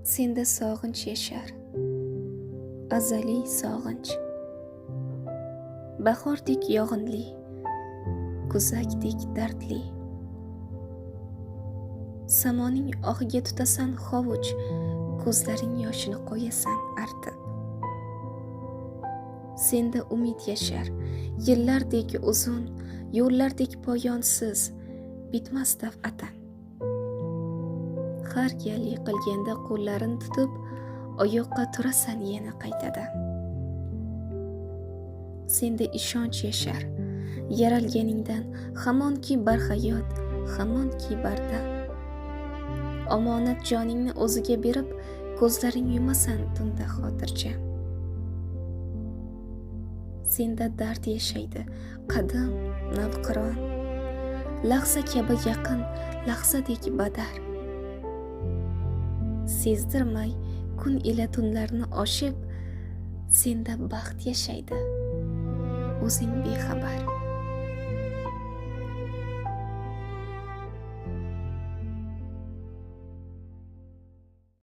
Senda sog'inch yashar, azaliy sog'inch. Bahordek yog'inli, kuzakdek dardli. Samoning ohiga tutasan hovuch, ko'zlaring yoshini qo'yasan artib. Senda umid yashar, yillardek uzun, yo'llardek poyonsiz, bitmas daf'atan. Har gali qilganda qo'llarin tutib, oyoqqa turasan yana qaytadan. Senda ishonch yashar, yaralganingdan hamonki barhayot, hamonki bardam. Omonat joningni o'ziga berib, ko'zlaring yumasan tunda xotirjam. Senda dard yashaydi, qadim, navqiron, lahza kabi yaqin, lahzadek badar. Sezdirmay kun ila tunlarni oshib, senda baxt yashaydi, o'zing bexabar.